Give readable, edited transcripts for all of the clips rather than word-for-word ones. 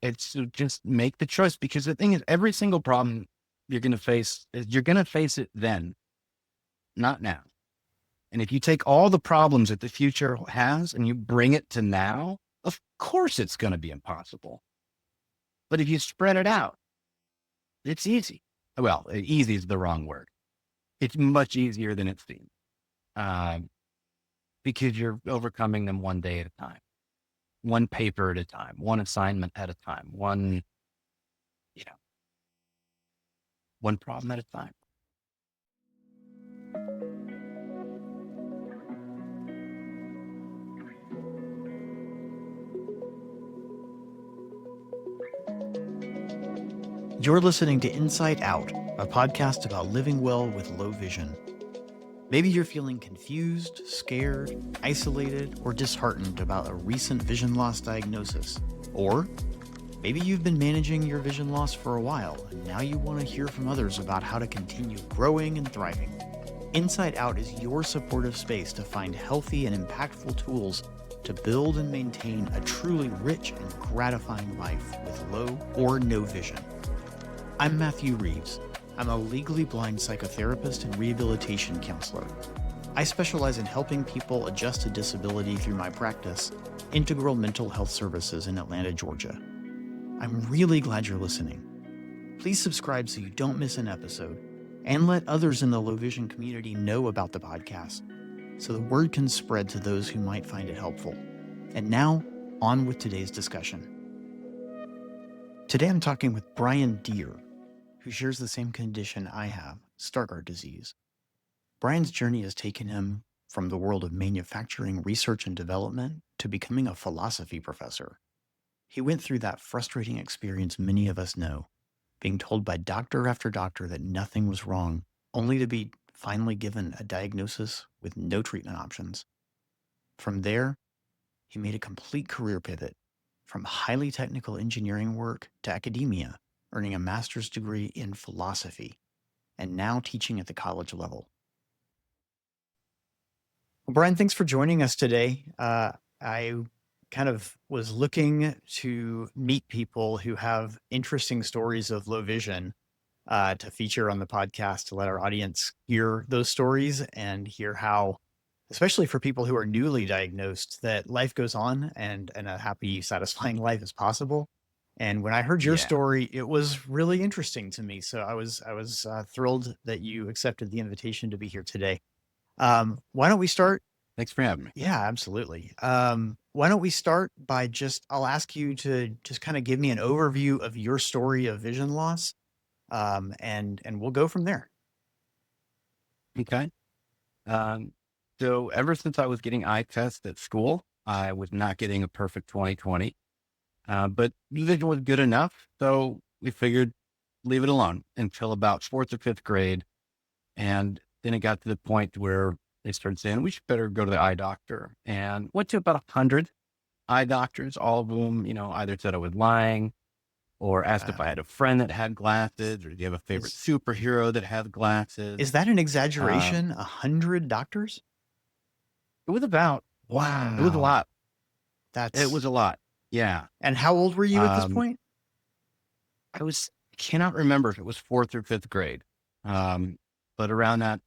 It's to just make the choice, because the thing is, every single problem you're going to face is you're going to face it then, not now. And if you take all the problems that the future has and you bring it to now, of course it's going to be impossible. But if you spread it out, it's easy. Well, easy is the wrong word. It's much easier than it seems, uh, because you're overcoming them one day at a time, one paper at a time, one assignment at a time, you know, one problem at a time. You're listening to Inside Out, a podcast about living well with low vision. Maybe you're feeling confused, scared, isolated, or disheartened about a recent vision loss diagnosis. Or maybe you've been managing your vision loss for a while, and now you want to hear from others about how to continue growing and thriving. Inside Out is your supportive space to find healthy and impactful tools to build and maintain a truly rich and gratifying life with low or no vision. I'm Matthew Reeves. I'm a legally blind psychotherapist and rehabilitation counselor. I specialize in helping people adjust to disability through my practice, Integral Mental Health Services in Atlanta, Georgia. I'm really glad you're listening. Please subscribe so you don't miss an episode, and let others in the low vision community know about the podcast so the word can spread to those who might find it helpful. And now, on with today's discussion. Today I'm talking with Brian Deere, who shares the same condition I have, Stargardt disease. Brian's journey has taken him from the world of manufacturing research and development to becoming a philosophy professor. He went through that frustrating experience many of us know, being told by doctor after doctor that nothing was wrong, only to be finally given a diagnosis with no treatment options. From there, he made a complete career pivot from highly technical engineering work to academia, earning a master's degree in philosophy, and now teaching at the college level. Well, Brian, thanks for joining us today. I kind of was looking to meet people who have interesting stories of low vision to feature on the podcast, to let our audience hear those stories and hear how, especially for people who are newly diagnosed, that life goes on and a happy, satisfying life is possible. And when I heard your Yeah. story, it was really interesting to me. So I was thrilled that you accepted the invitation to be here today. Why don't we start? Thanks for having me. Yeah, absolutely. Why don't we start by I'll ask you to just kind of give me an overview of your story of vision loss, and we'll go from there. Okay. Um, so ever since I was getting eye tests at school, I was not getting a perfect 20/20, but vision was good enough. So we figured leave it alone until about fourth or fifth grade. And then it got to the point where they started saying, we should better go to the eye doctor, and went to about 100 eye doctors. All of them, either said I was lying or asked if I had a friend that had glasses, or do you have a favorite superhero that has glasses? Is that an Um, exaggeration? 100 doctors? it was about, it was a Wow. lot. That's It was a lot. Yeah. And how old were you at this Um, point? I cannot remember if it was fourth or fifth grade. But around that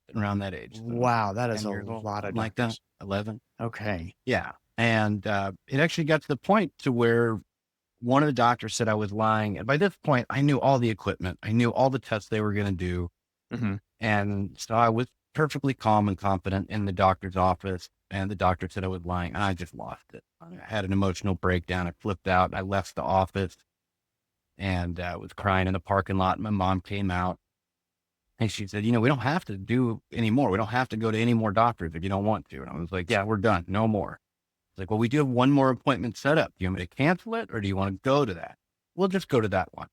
age. So Wow, that is 10 a years old, lot of something like that, doctors. 11. Okay. Yeah. And it actually got to the point to where one of the doctors said I was lying. And by this point, I knew all the equipment. I knew all the tests they were going to do. Mhm. And so I was perfectly calm and confident in the doctor's office. And the doctor said I was lying. And I just lost it. I had an emotional breakdown. I flipped out. I left the office and was crying in the parking lot. My mom came out and she said, we don't have to do any more. We don't have to go to any more doctors if you don't want to. And I was like, yeah, we're done. No more. It's like, well, we do have one more appointment set up. Do you want me to cancel it, or do you want to go to that? We'll just go to that one.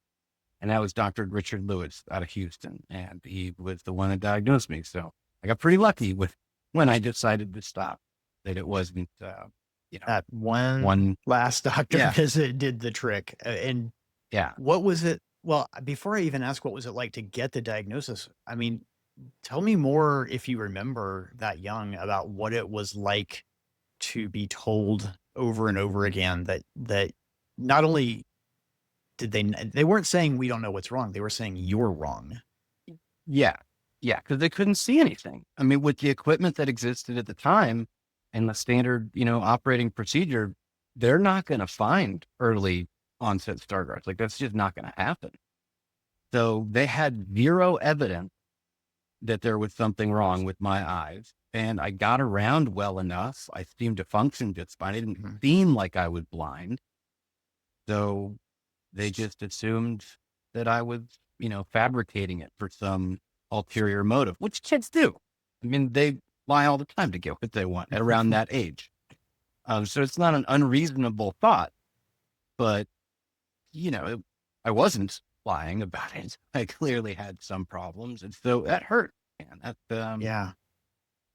And that was Dr. Richard Lewis out of Houston. And he was the one that diagnosed me. So I got pretty lucky with when I decided to stop, that it wasn't, That one one. last doctor Yeah. visit did the trick. And Yeah. what was it? Well, before I even ask what was it like to get the diagnosis, I mean, tell me more, if you remember that young, about what it was like to be told over and over again that not only they weren't saying we don't know what's wrong. They were saying you're wrong. Yeah. Yeah. Because they couldn't see anything. I mean, with the equipment that existed at the time and the standard, operating procedure, they're not going to find early onset Stargardts. Like that's just not going to happen. So they had zero evidence that there was something wrong with my eyes. And I got around well enough. I seemed to function just fine. It didn't seem like I was blind. So they just assumed that I was, fabricating it for some ulterior motive, which kids do. I mean, they lie all the time to get what they want at around that age. So it's not an unreasonable thought, but, I wasn't lying about it. I clearly had some problems. And so that hurt. Man, Yeah.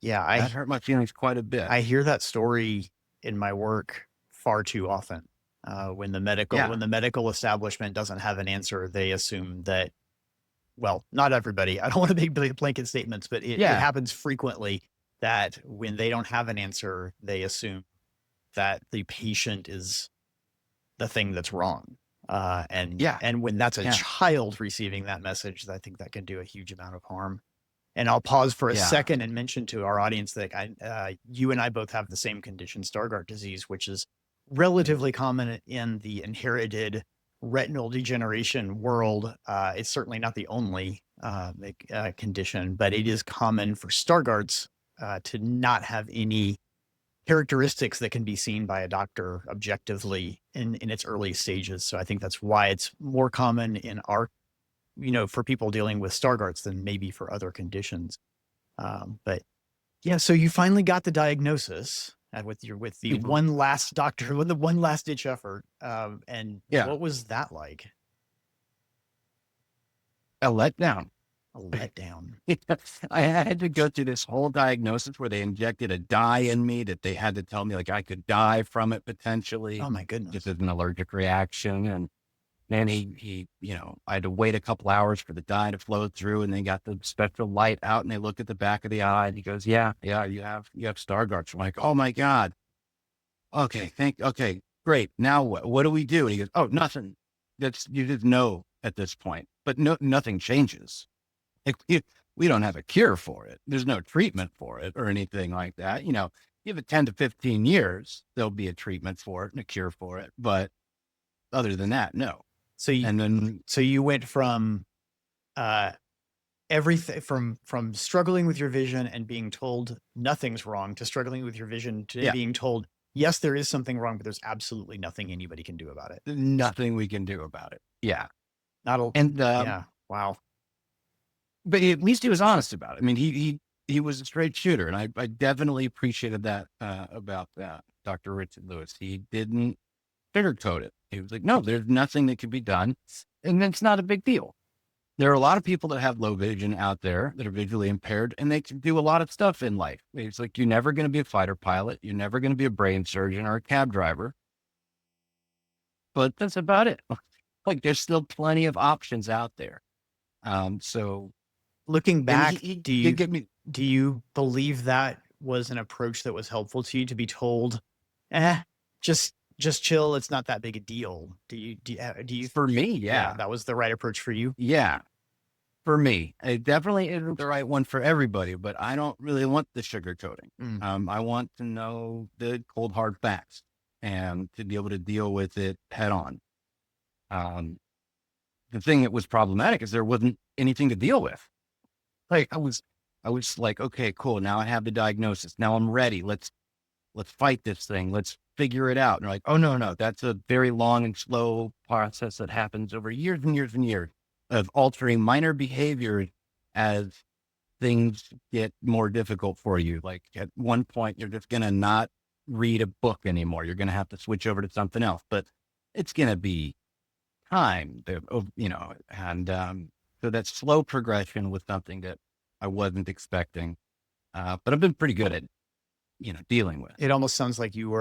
that hurt my feelings quite a bit. I hear that story in my work far too often. When the medical establishment doesn't have an answer, they assume that, well, not everybody. I don't want to make blanket statements, but it happens frequently that when they don't have an answer, they assume that the patient is the thing that's wrong. And when that's a child receiving that message, I think that can do a huge amount of harm. And I'll pause for a second and mention to our audience that you and I both have the same condition, Stargardt disease, which is relatively common in the inherited retinal degeneration world. It's certainly not the only condition, but it is common for Stargardts to not have any characteristics that can be seen by a doctor objectively in its early stages. So I think that's why it's more common in our, for people dealing with Stargardts than maybe for other conditions. But yeah, so you finally got the diagnosis with the one last doctor, with the one last ditch effort. And what was that like? A letdown. A letdown. I had to go through this whole diagnosis where they injected a dye in me that they had to tell me like I could die from it potentially. Oh my goodness. Just as an allergic reaction. And then he, I had to wait a couple hours for the dye to flow through, and they got the special light out and they look at the back of the eye and he goes, yeah, you have Stargardts. I'm like, oh my God. Okay. Great. Now what do we do? And he goes, oh, nothing. You just know at this point, but nothing changes. Like, we don't have a cure for it. There's no treatment for it or anything like that. Give it 10 to 15 years, there'll be a treatment for it and a cure for it. But other than that, no. So you went from everything from struggling with your vision and being told nothing's wrong to struggling with your vision to being told, yes, there is something wrong, but there's absolutely nothing anybody can do about it. Nothing we can do about it. Yeah. Wow. But at least he was honest about it. I mean, he was a straight shooter, and I definitely appreciated that about Dr. Richard Lewis. He didn't sugarcoat it. He was like, no, there's nothing that can be done, and it's not a big deal. There are a lot of people that have low vision out there that are visually impaired, and they can do a lot of stuff in life. It's like, you're never going to be a fighter pilot. You're never going to be a brain surgeon or a cab driver. But that's about it. Like, there's still plenty of options out there. So looking back, do you believe that was an approach that was helpful to you, to be told, just chill, it's not that big a deal? Do you For me, yeah, that was the right approach for you? Yeah, for me, it definitely isn't the right one for everybody, but I don't really want the sugarcoating. I want to know the cold hard facts and to be able to deal with it head on. The thing that was problematic is there wasn't anything to deal with. Like, I was like, okay, cool. Now I have the diagnosis. Now I'm ready. Let's fight this thing. Let's figure it out. And they're like, oh, no, that's a very long and slow process that happens over years and years and years of altering minor behaviors as things get more difficult for you. Like, at one point, you're just going to not read a book anymore. You're going to have to switch over to something else, but it's going to be time, and so that slow progression was something that I wasn't expecting, but I've been pretty good at, dealing with. It almost sounds like you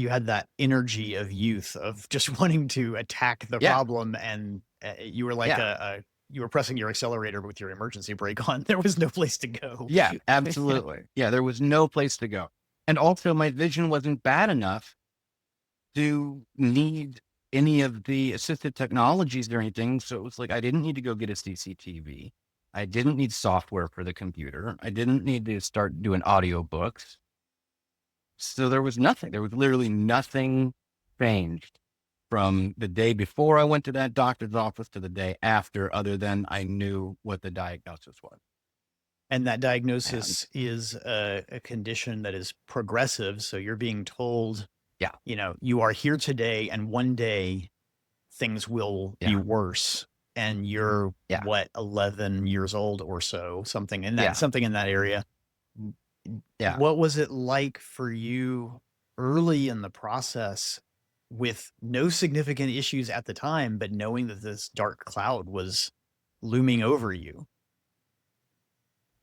had that energy of youth, of just wanting to attack the problem, and you were like you were pressing your accelerator with your emergency brake on. There was no place to go. Yeah, absolutely. Yeah, there was no place to go. And also my vision wasn't bad enough to need any of the assistive technologies or anything. So it was like, I didn't need to go get a CCTV. I didn't need software for the computer. I didn't need to start doing audiobooks. So there was nothing. There was literally nothing changed from the day before I went to that doctor's office to the day after, other than I knew what the diagnosis was. And that And diagnosis is a condition that is progressive. So you're being told, yeah, you are here today and one day things will be yeah, worse. And you're yeah, 11 years old or so, something in that, yeah, something in that area. yeah. What was it like for you early in the process with no significant issues at the time, but knowing that this dark cloud was looming over you?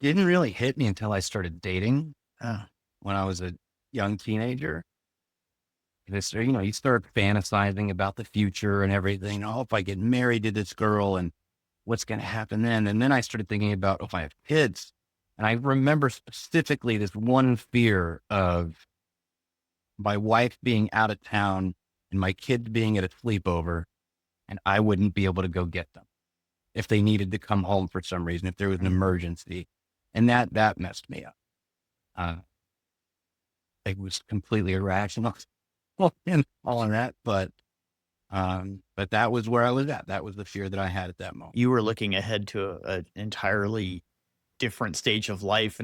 Didn't really hit me until I started dating Uh, when I was a young teenager. This, you start fantasizing about the future and everything. Oh, if I get married to this girl and what's going to happen then? And then I started thinking about, oh, if I have kids. And I remember specifically this one fear of my wife being out of town and my kids being at a sleepover, and I wouldn't be able to go get them if they needed to come home for some reason, if there was an emergency. And that messed me up. Uh, it was completely irrational and all of that, but that was where I was at. That was the fear that I had at that moment. you were looking ahead to an entirely different stage of life,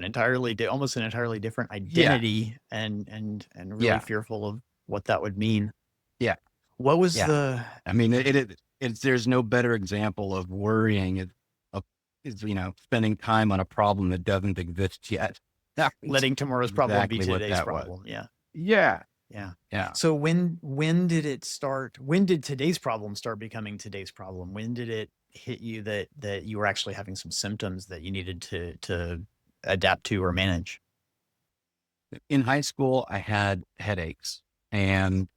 almost an entirely different Yeah, identity, and really yeah, fearful of what that would mean. yeah, What was yeah. the I mean, it's there's no better example of worrying of, is, spending time on a problem that doesn't exist yet. That was letting tomorrow's problem be exactly what today's that was. problem? Yeah. Yeah, Yeah. yeah. So when did it start? When did today's problem start becoming today's problem? When did it hit you that you were actually having some symptoms that you needed to adapt to or manage? In high school, I had headaches, and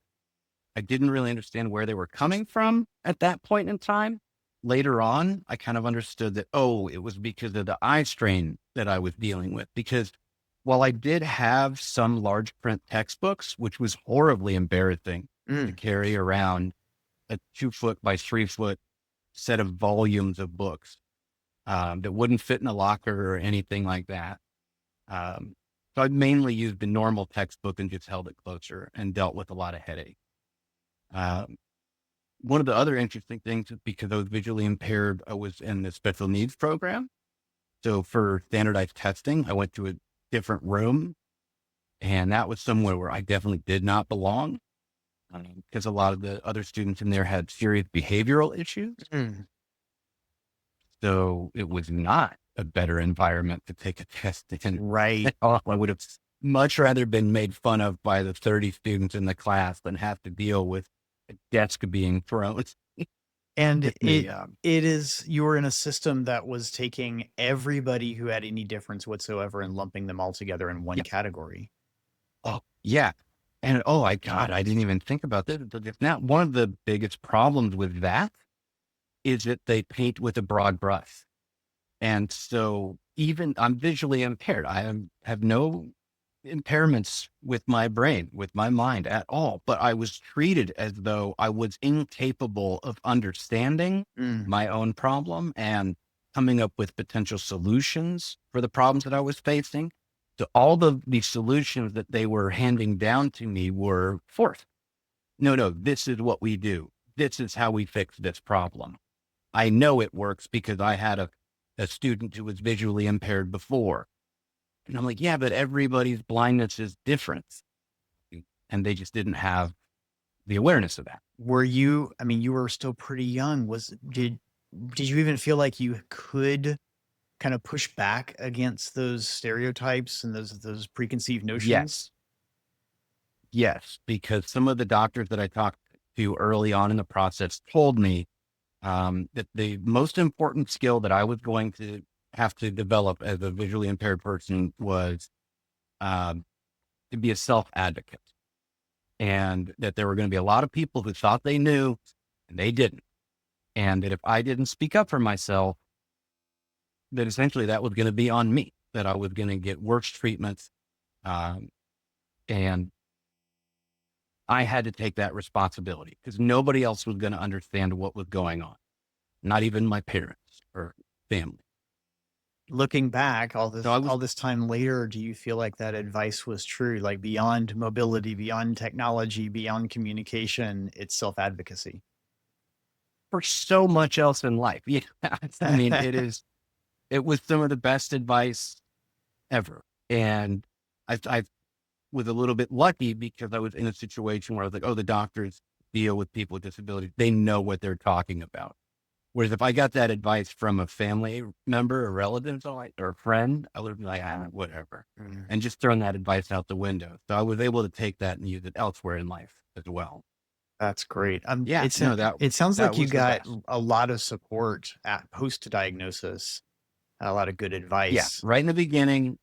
I didn't really understand where they were coming from at that point in time. Later on, I kind of understood that, oh, it was because of the eye strain that I was dealing with. Because while I did have some large print textbooks, which was horribly embarrassing to Mm, carry around a 2 foot by 3 foot set of volumes of books that wouldn't fit in a locker or anything like that. So I mainly used the normal textbook and just held it closer and dealt with a lot of headache. Um, One of the other interesting things is because I was visually impaired, I was in the special needs program. So for standardized testing, I went to a different room, and that was somewhere where I definitely did not belong because a lot of the other students in there had serious behavioral issues. mm. So it was not a better environment to take a test in. Right. I would have much rather been made fun of by the 30 students in the class than have to deal with a desk being thrown And at me. it is you were in a system that was taking everybody who had any difference whatsoever and lumping them all together in one Yeah. category. Oh, yeah. And oh, God, I didn't even think about this until just now. One of the biggest problems with that is that they paint with a broad brush. And so even I'm visually impaired. Have no impairments with my brain, with my mind at all, but I was treated as though I was incapable of understanding Mm, my own problem and coming up with potential solutions for the problems that I was facing. So all of the solutions that they were handing down to me were forced. No, no, this is what we do. This is how we fix this problem. I know it works because I had a student who was visually impaired before. And I'm like, yeah, but everybody's blindness is different. And they just didn't have the awareness of that. were you I mean, you were still pretty young. Did you even feel like you could kind of push back against those stereotypes and those preconceived notions? Yes. Yes. Because some of the doctors that I talked to early on in the process told me that the most important skill that I was going to have to develop as a visually impaired person was um, to be a self advocate. And that there were going to be a lot of people who thought they knew and they didn't. And that if I didn't speak up for myself, that essentially that was going to be on me, that I was going to get worse treatments. Um, and I had to take that responsibility because nobody else was going to understand what was going on, not even my parents or family. Looking back So I was all this time later, do you feel like that advice was true? Like beyond mobility, beyond technology, beyond communication, it's self-advocacy. for so much else in life. Yeah. I mean, it was some of the best advice ever. And I was a little bit lucky because I was in a situation where I was like, oh, the doctors deal with people with disabilities. They know what they're talking about. Whereas if I got that advice from a family member or relative or a friend, I would be like, whatever. Mm. And just throwing that advice out the window. So I was able to take that and use it elsewhere in life as well. That's great. Yeah, no, It sounds that like you was the got best. a lot of support at post-diagnosis, a lot of good Yeah, advice. right in the beginning.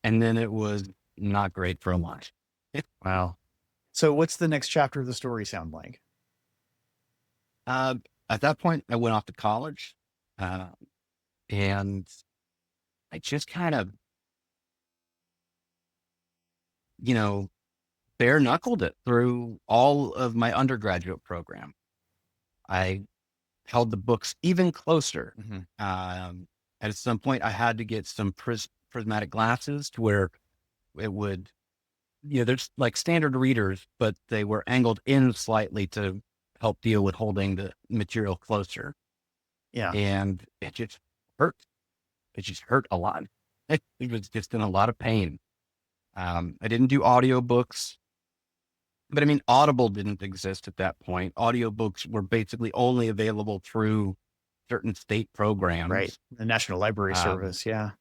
And then it was not great for a while. Wow. So what's the next chapter of the story sound like? Uh, at that point, I went off to college, uh, and I just kind of, you know, bare knuckled it through all of my undergraduate program. I held the books even closer. Mhm. At some point, I had to get some prismatic glasses to where it would, there's like standard readers, but they were angled in slightly to help deal with holding the material closer. Yeah. And it just hurt. It just hurt a lot. It was just in a lot of pain. I didn't do audiobooks, but I mean, Audible didn't exist at that point. Audiobooks were basically only available through certain state Right. programs. The National Library Um, Service. Yeah.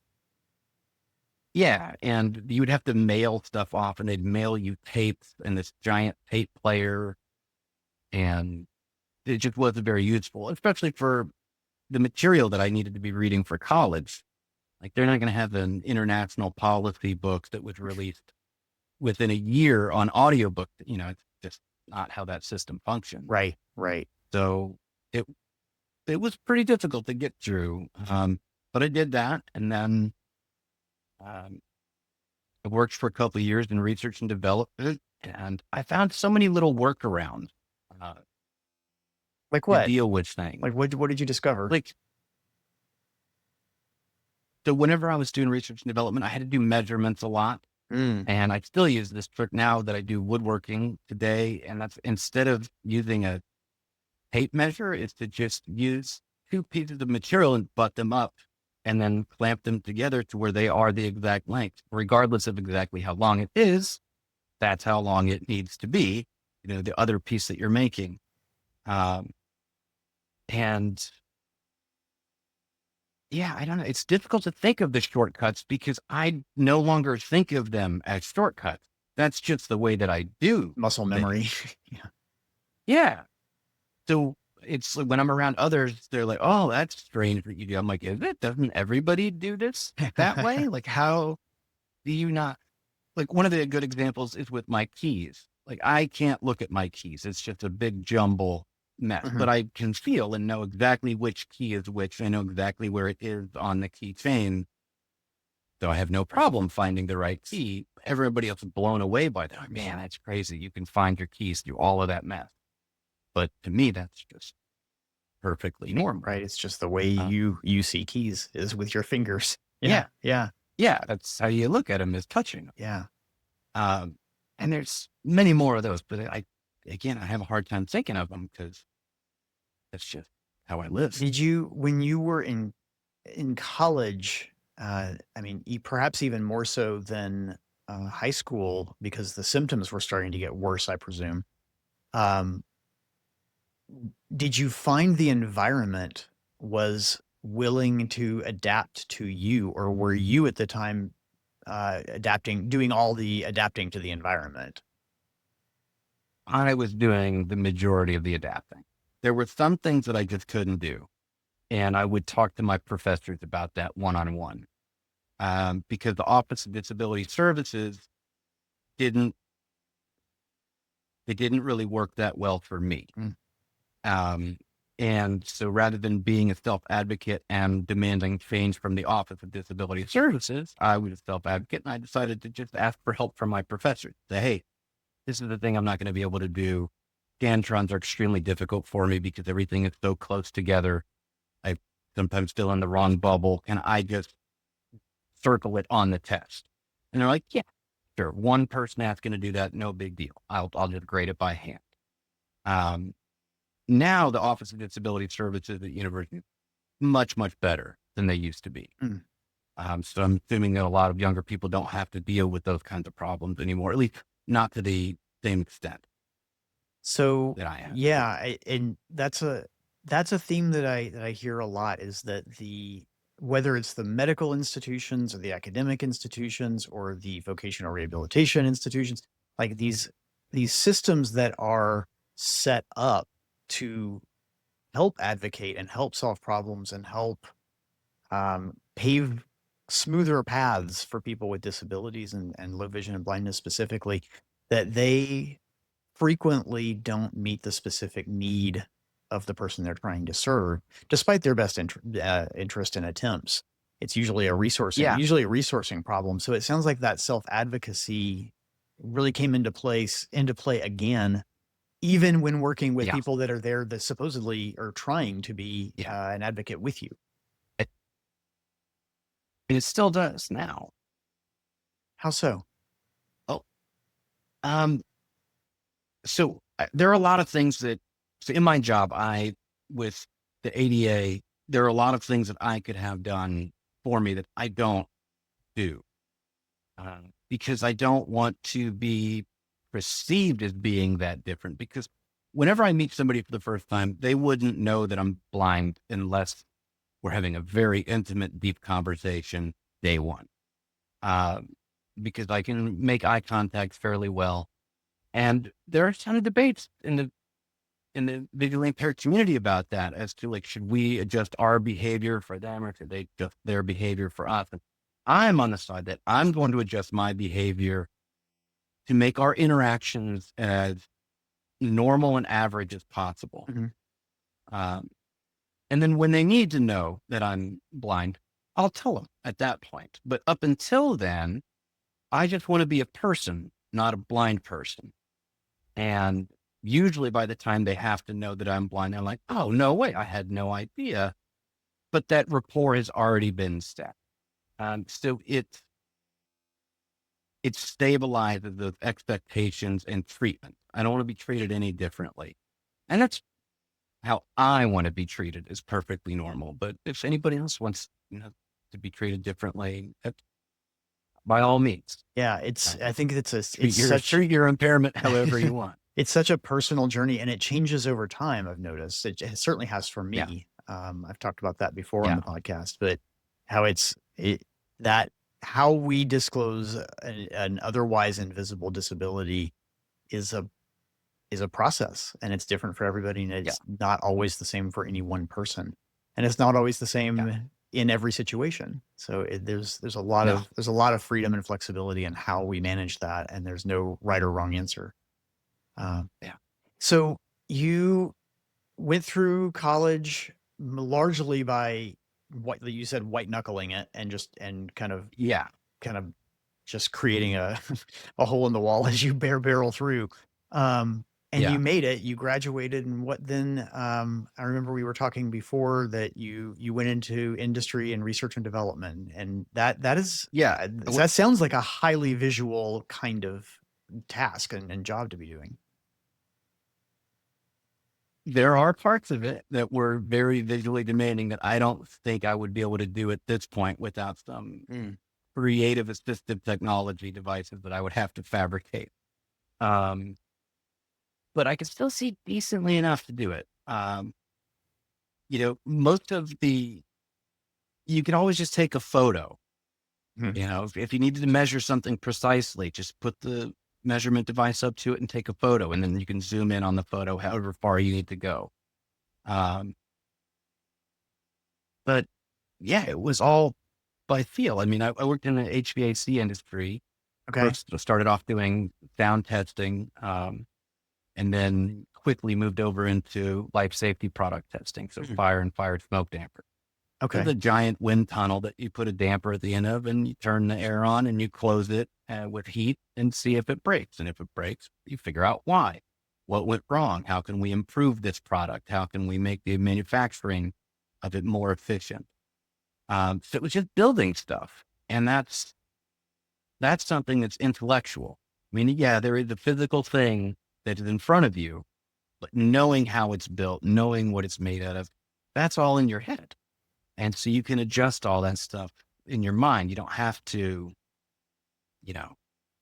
yeah, and you would have to mail stuff off, and they'd mail you tapes and this giant tape player, and it just wasn't very useful, especially for the material that I needed to be reading for college. Like they're not going to have an international policy book that was released within a year on audiobook. It's just not how that system functions. Right. Right. So it it was pretty difficult to get through. But I did that, and then um, I worked for a couple of years in research and development, and I found so many little workarounds uh, Like to what? deal with things. Like what did you discover? Like so, whenever I was doing research and development, I had to do measurements a lot. Mm. And I still use this trick now that I do woodworking today. And that's instead of using a tape measure, is to just use two pieces of material and butt them up and then clamp them together to where they are the exact length, regardless of exactly how long it is. That's how long it needs to be, the other piece that you're making. Um, and yeah, I don't know. It's difficult to think of the shortcuts because I no longer think of them as shortcuts. That's just the way that I do Muscle things. memory. Yeah. Yeah. So it's like when I'm around others, they're like, oh, that's strange what you do. I'm like, is it? Doesn't everybody do this that way? Like, how do you not? Like, one of the good examples is with my keys. Like, I can't look at my keys. It's just a big jumble mess, Mhm. but I can feel and know exactly which key is which. I know exactly where it is on the keychain. So I have no problem finding the right key. Everybody else is blown away by that. Man, that's crazy. You can find your keys through all of that mess. But to me, that's just perfectly normal. Right. It's just the way Uh, you see keys is with your fingers. Yeah. yeah. Yeah. Yeah. That's how you look at them, is touching them. Yeah. And there's many more of those, but again, I have a hard time thinking of them because that's just how I live. Did you, when you were in college, I mean, perhaps even more so than high school, because the symptoms were starting to get worse, I presume. Um, did you find the environment was willing to adapt to you, or were you at the time doing all the adapting to the environment? I was doing the majority of the adapting. There were some things that I just couldn't do. And I would talk to my professors about that one-on-one. Because the Office of Disability Services didn't, they didn't really work that well for me. Mm. Um, and so rather than being a self-advocate and demanding change from the Office of Disability Services, I was a self-advocate and I decided to just ask for help from my professors. Say, hey, this is the thing I'm not going to be able to do. Scantrons are extremely difficult for me because everything is so close together. I sometimes fill in the wrong bubble. Can I just circle it on the test? And they're like, yeah, sure. One person asking to do that, no big deal. I'll just grade it by hand. Um, Now the Office of Disability Services at the university is much, much better than they used to be. Mm. So I'm assuming that a lot of younger people don't have to deal with those kinds of problems anymore, at least not to the same extent So that I have. yeah, and that's a theme that I hear a lot, is that whether it's the medical institutions or the academic institutions or the vocational rehabilitation institutions, like these systems that are set up to help advocate and help solve problems and help pave smoother paths for people with disabilities and low vision and blindness specifically, that they frequently don't meet the specific need of the person they're trying to serve, despite their best interest and attempts. It's usually Yeah. usually a resourcing problem. So it sounds like that self-advocacy really came into play again, even when working with Yeah. people that are there that supposedly are trying to be Yeah. an advocate with you. It, and it still does now. How so? Oh, um, so there are a lot of things so in my job, with the ADA, there are a lot of things that I could have done for me that I don't do. Because I don't want to be perceived as being that different. Because whenever I meet somebody for the first time, they wouldn't know that I'm blind unless we're having a very intimate, deep conversation day one. Um, because I can make eye contact fairly well. And there are a ton of debates in the visually impaired community about that, as to like, should we adjust our behavior for them or should they adjust their behavior for us? And I'm on the side that I'm going to adjust my behavior to make our interactions as normal and average as possible. Mhm. Um, and then when they need to know that I'm blind, I'll tell them at that point. But up until then, I just want to be a person, not a blind person. And usually by the time they have to know that I'm blind, they're like, oh, no way, I had no idea. But that rapport has already been set. So it stabilizes the expectations and treatment. I don't want to be treated any differently. And that's how I want to be treated, is perfectly normal. But if anybody else wants, to be treated differently, by all means, Yeah, uh, I think it's such treat your impairment however you want. it's such a personal journey, and it changes over time. I've noticed it certainly has for Yeah. me. I've talked about that before on Yeah. the podcast, but how that how we disclose an otherwise invisible disability is a process, and it's different for everybody, and Yeah. it's not always the same for any one person, and it's not always the Yeah. same in every situation. So there's No. a lot of freedom and flexibility in how we manage that, and there's no right or wrong answer. Um, Yeah. so you went through college largely by what you said, white knuckling it, and Yeah. kind of just creating a a hole in the wall as you barrel through. And you Yeah. made it. You graduated, and what then? I remember we were talking before that you went into industry and research and development, and that is Yeah. that sounds like a highly visual kind of task and job to be doing. There are parts of it that were very visually demanding that I don't think I would be able to do at this point without some Mm. creative assistive technology devices that I would have to fabricate. Um, but I can still see decently enough to do it. Most of you can always just take a photo. Mhm. If you needed to measure something precisely, just put the measurement device up to it and take a photo, and then you can zoom in on the photo however far you need to go. Um, but yeah, it was all by feel. I mean, I worked in the HVAC industry. Okay. First, I started off doing sound testing, and then quickly moved over into life safety product testing. So Mhm. fire and fire smoke damper. There's Okay. a giant wind tunnel that you put a damper at the end of, and you turn the air on and you close it. with heat and see if it breaks. And if it breaks, you figure out why. What went wrong? How can we improve this product? How can we make the manufacturing of it more efficient? So it was just building stuff. And that's something that's intellectual. I mean, yeah, there is a physical thing that is in front of you, but knowing how it's built, knowing what it's made out of, that's all in your head. And so you can adjust all that stuff in your mind. You don't have to, you know,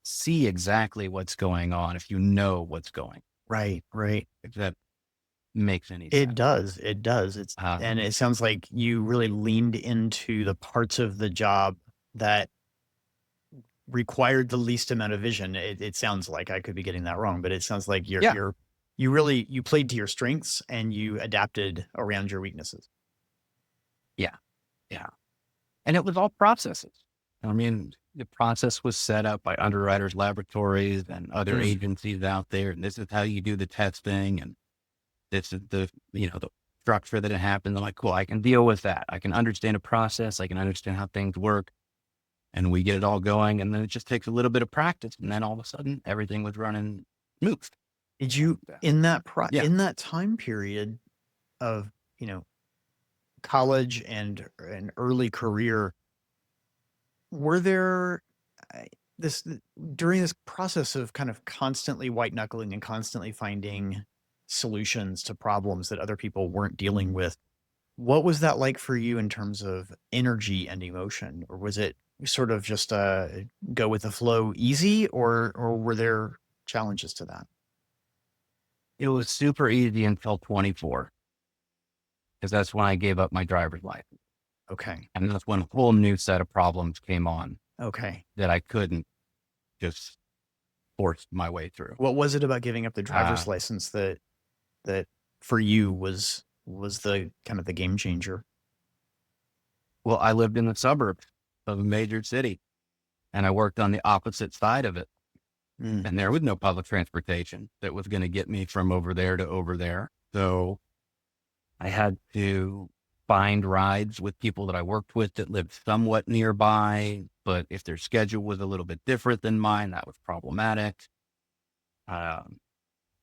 see exactly what's going on if you know what's going, Right. if that makes any It sense. does. It does. And it sounds like you really leaned into the parts of the job that required the least amount of vision. It sounds like, I could be getting that wrong, but it sounds like Yeah. you played to your strengths and you adapted around your weaknesses. Yeah. Yeah. And it was all processes. I mean, the process was set up by underwriters laboratories and other Mm. agencies out there. And this is how you do the testing. And this is the structure that it happens. I'm like, cool, I can deal with that. I can understand a process. I can understand how things work. And we get it all going. And then it just takes a little bit of practice. And then all of a sudden everything was running smooth. Did you, And, yeah. in that time period of, college and an early career, were there this during this process of kind of constantly white knuckling and constantly finding solutions to problems that other people weren't dealing with? What was that like for you in terms of energy and emotion? Or was it sort of just go with the flow easy, or were there challenges to that? It was super easy until 24, because that's when I gave up my driver's license. Okay. And that's when a whole new set of problems came on Okay. that I couldn't just force my way through. What was it about giving up the Uh, driver's license that for you was the kind of the game changer? well, I lived in the suburbs of a major city and I worked on the opposite side of it. Mm. And there was no public transportation that was going to get me from over there to over there. So I had to find rides with people that I worked with that lived somewhat nearby. But if their schedule was a little bit different than mine, that was problematic. Um,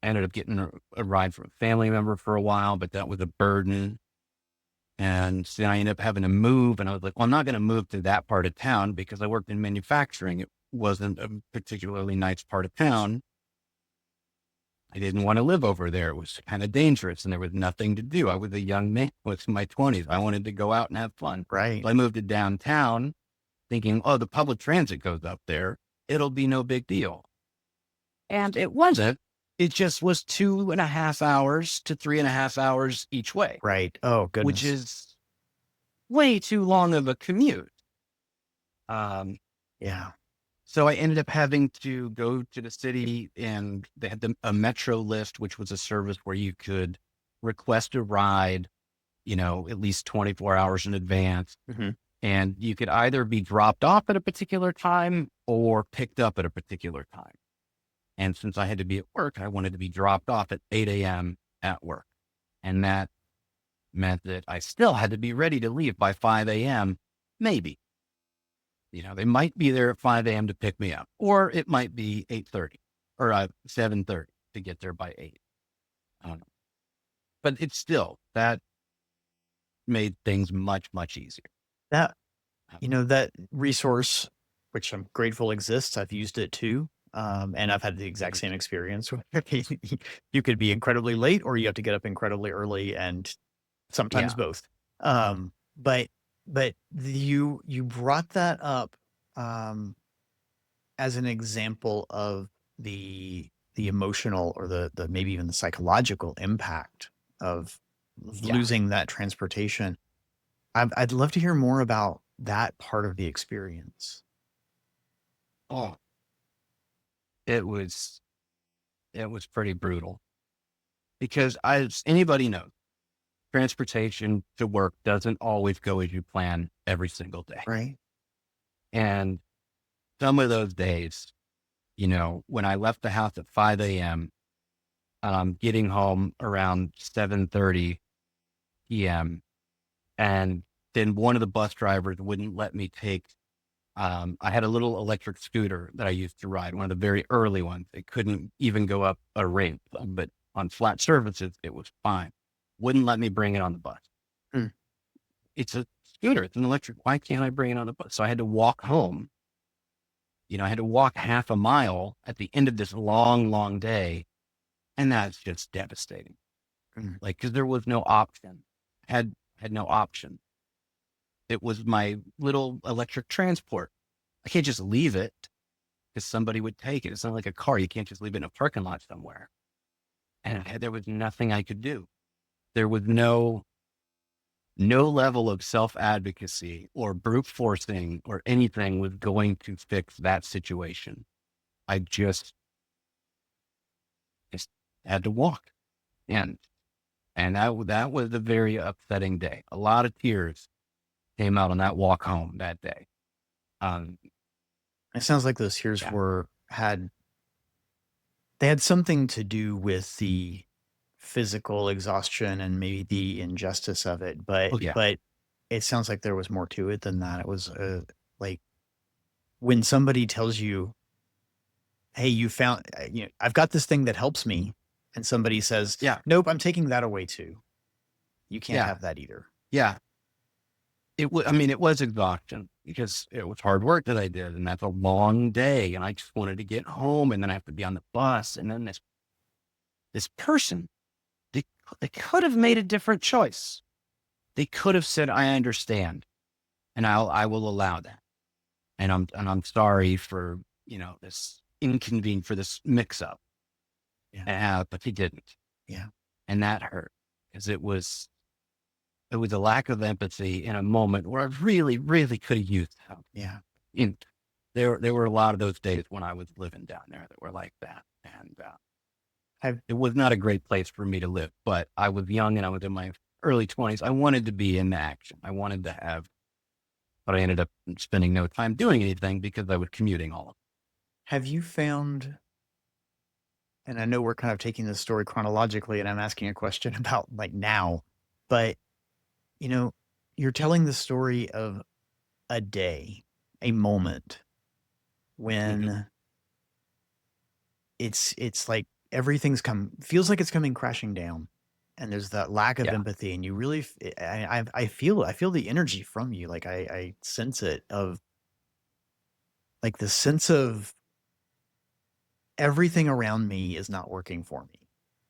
I ended up getting a ride from a family member for a while, but that was a burden. And then I ended up having to move. And I was like, well, I'm not going to move to that part of town because I worked in manufacturing. It wasn't a particularly nice part of town. I didn't want to live over there. It was kind of dangerous and there was nothing to do. I was a young man. I was in my 20s. I wanted to go out and have fun. Right. So I moved to downtown thinking, oh, the public transit goes up there. It'll be no big deal. And it wasn't. It just was 2.5 hours to 3.5 hours each way, Right. Oh, which goodness. is way too long of a commute. Um, Yeah. so I ended up having to go to the city and they had a Metro list, which was a service where you could request a ride, at least 24 hours in advance. Mm-hmm. And you could either be dropped off at a particular time or picked up at a particular time. And since I had to be at work, I wanted to be dropped off at 8 a.m. at work. And that meant that I still had to be ready to leave by 5 a.m. Maybe. They might be there at 5 a.m. to pick me up, or it might be 8:30 or 7:30 to get there by 8. I don't know. But it's still, that made things much, much easier. That, Um, that resource, which I'm grateful exists, I've used it too. And I've had the exact same experience where you could be incredibly late or you have to get up incredibly early, and sometimes yeah. both. But you brought that up as an example of the emotional or the maybe even the psychological impact of Yeah. losing that transportation. I'd love to hear more about that part of the experience. Oh, it was, pretty brutal because as anybody knows, transportation to work doesn't always go as you plan every single day. Right. And some of those days, when I left the house at 5 a.m., getting home around 7:30 p.m. And then one of the bus drivers wouldn't let me take I had a little electric scooter that I used to ride, one of the very early ones. It couldn't even go up a ramp, but on flat surfaces, it was fine. Wouldn't let me bring it on the bus. Hmm. It's a scooter. It's an electric. Why can't I bring it on the bus? So I had to walk home. I had to walk half a mile at the end of this long, long day. And that's just devastating. Hmm. Like, cause there was no option, had no option. It was my little electric transport. I can't just leave it because somebody would take it. It's not like a car. You can't just leave it in a parking lot somewhere. And there was nothing I could do. There was no level of self-advocacy or brute forcing or anything was going to fix that situation. I just had to walk. And that was a very upsetting day. A lot of tears came out on that walk home that day. Um, It sounds like those tears yeah. they had something to do with the physical exhaustion and maybe the injustice of it, Oh yeah. but it sounds like there was more to it than that. It was like when somebody tells you, "Hey, you found, I've got this thing that helps me," and somebody says, Yeah. "Nope, I'm taking that away too." You can't Yeah. have that either. Yeah. I mean, it was exhaustion because it was hard work that I did. And that's a long day. And I just wanted to get home and then I have to be on the bus. And then this person, they, they could have made a different choice. They could have said, I understand. And I will allow that. And I'm sorry for, this inconvenience, for this mix up. Yeah. But he didn't. Yeah. And that hurt because it was a lack of empathy in a moment where I really, really could have used help. Yeah. And there were a lot of those days when I was living down there that were like that. And Have it was not a great place for me to live, but I was young and I was in my early 20s. I wanted to be in the action. I wanted to have, but I ended up spending no time doing anything because I was commuting all of have you found, and I know we're kind of taking this story chronologically and I'm asking a question about like now, but you know, you're telling the story of a day, a moment it. Hmm. when it's like feels like it's coming crashing down, and there's that lack of Yeah. empathy, and you really I feel the energy from you, like I sense it, of like the sense of everything around me is not working for me,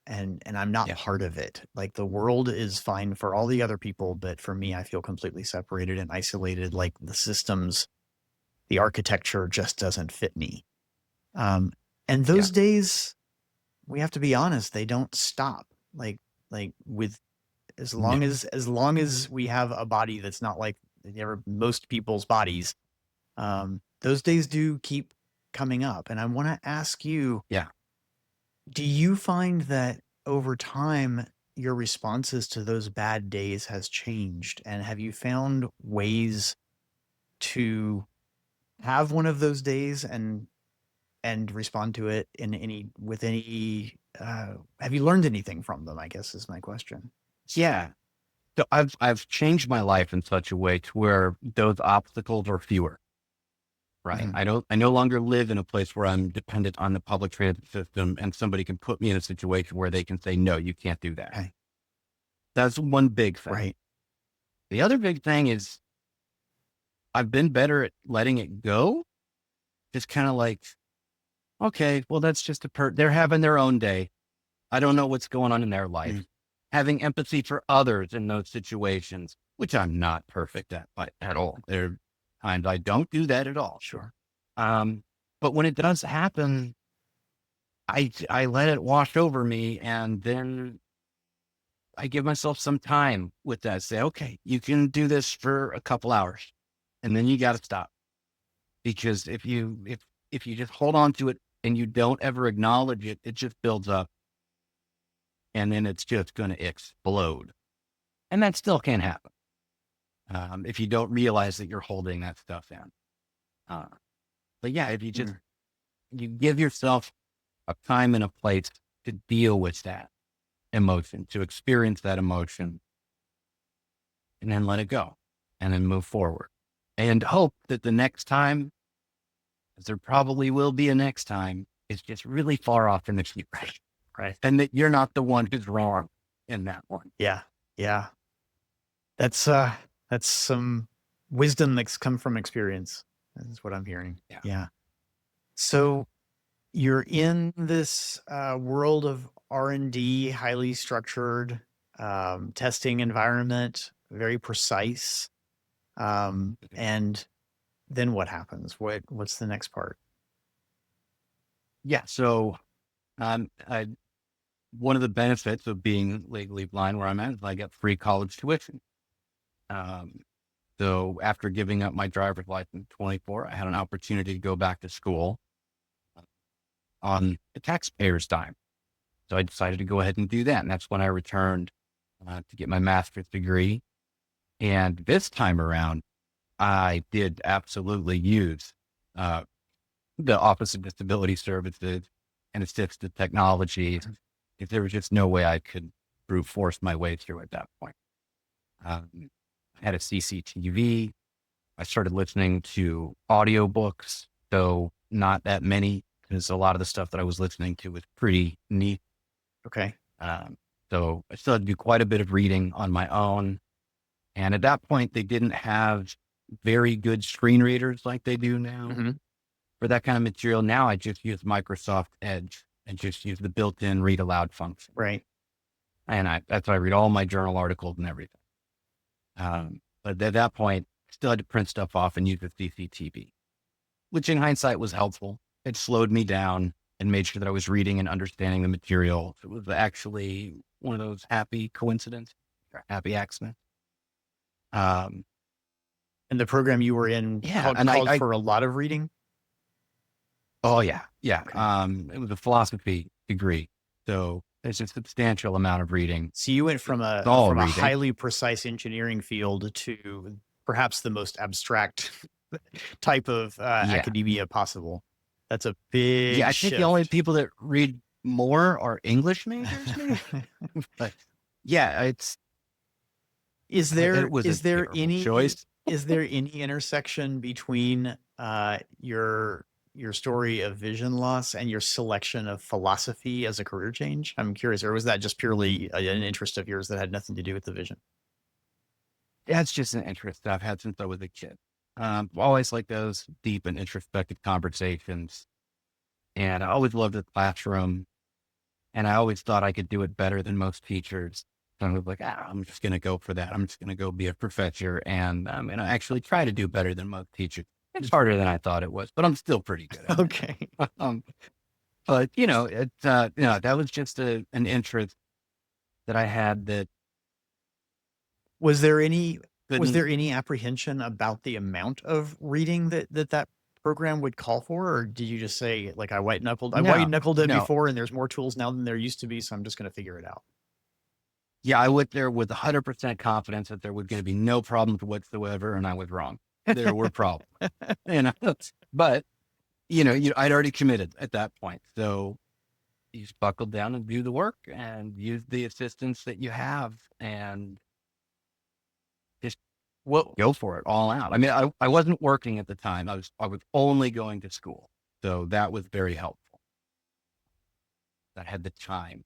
and I'm not Yeah. part of it. Like the world is fine for all the other people, but for me, I feel completely separated and isolated. Like the architecture just doesn't fit me. Um, and Yeah. those days, we have to be honest, they don't stop. Like with No. as long as we have a body that's not like most people's bodies, those days do keep coming up. And I want to ask you, Yeah. do you find that over time your responses to those bad days has changed? And have you found ways to have one of those days and respond to it in any with any have you learned anything from them, I guess is my question. Yeah. So I've changed my life in such a way to where those obstacles are fewer. Right. Mhm. I no longer live in a place where I'm dependent on the public transit system and somebody can put me in a situation where they can say, no, you can't do that. Okay. That's one big thing. Right. The other big thing is I've been better at letting it go. Just kind of like, okay, well, that's just they're having their own day. I don't know what's going on in their Mm. life. Having empathy for others in those situations, which I'm not perfect at all. There are times I don't do that at all. Sure. Um, but when it does happen, I let it wash over me, and then I give myself some time with that. Say, okay, you can do this for a couple hours, and then you got to stop, because if you just hold on to it and you don't ever acknowledge it, it just builds up, and then it's just going to explode, and that still can't happen if you don't realize that you're holding that stuff in. Uh, but yeah, if you just Mm. you give yourself a time and a place to deal with that emotion, to experience that emotion, and then let it go and then move forward. and hope that the next time, because there probably will be a next time, is just really far off in the future. Right. And that you're not the one who's wrong in that one. Yeah. Yeah. That's some wisdom that's come from experience. That's what I'm hearing. Yeah. Yeah. So you're in this world of R&D, highly structured testing environment, very precise. And then what happens? What's the next part? Yeah. So, one of the benefits of being legally blind where I'm at is I get free college tuition. Um, so after giving up my driver's license at 24, I had an opportunity to go back to school on the taxpayer's dime. So I decided to go ahead and do that. And that's when I returned to get my master's degree. And this time around, I did absolutely use uh, the Office of Disability Services and assistive technology. If there was just no way I could brute force my way through at that point. I had a CCTV. I started listening to audiobooks, though not that many, because a lot of the stuff that I was listening to was pretty neat. Okay. So I still had to do quite a bit of reading on my own. And at that point, they didn't have very good screen readers like they do now for that kind of material. Now I just use Microsoft Edge and just use the built-in read aloud function. Right. And that's how I read all my journal articles and everything. But at that point, still had to print stuff off and use the CCTV, which in hindsight was helpful. It slowed me down and made sure that I was reading and understanding the material. It was actually one of those happy coincidences, or happy accidents. And the program you were in called for a lot of reading? Oh, yeah. Yeah. Okay. It was a philosophy degree. So there's a substantial amount of reading. So you went from a highly precise engineering field to perhaps the most abstract type of academia possible. That's a big I shift. think the only people that read more are English majors, maybe. But yeah, is there any choice? Is there any intersection between your story of vision loss and your selection of philosophy as a career change? I'm curious, or was that just purely an interest of yours that had nothing to do with the vision? That's just an interest that I've had since I was a kid. Always like those deep and introspective conversations. And I always loved the classroom. And I always thought I could do it better than most teachers. So I was like, I'm just going to go for that. I'm just going to go be a professor. And I'm going to actually try to do better than most teachers. It's harder than I thought it was, but I'm still pretty good at okay. it. But that was just an interest that I had. That was there any apprehension about the amount of reading that program would call for, or did you just say, like, I white knuckled it before, and there's more tools now than there used to be, so I'm just going to figure it out? Yeah, I went there with 100% confidence that there was going to be no problems whatsoever, and I was wrong. There were problems, but I'd already committed at that point, so you just buckle down and do the work and use the assistance that you have, and just go for it all out. I mean, I wasn't working at the time. I was only going to school, so that was very helpful. I had the time.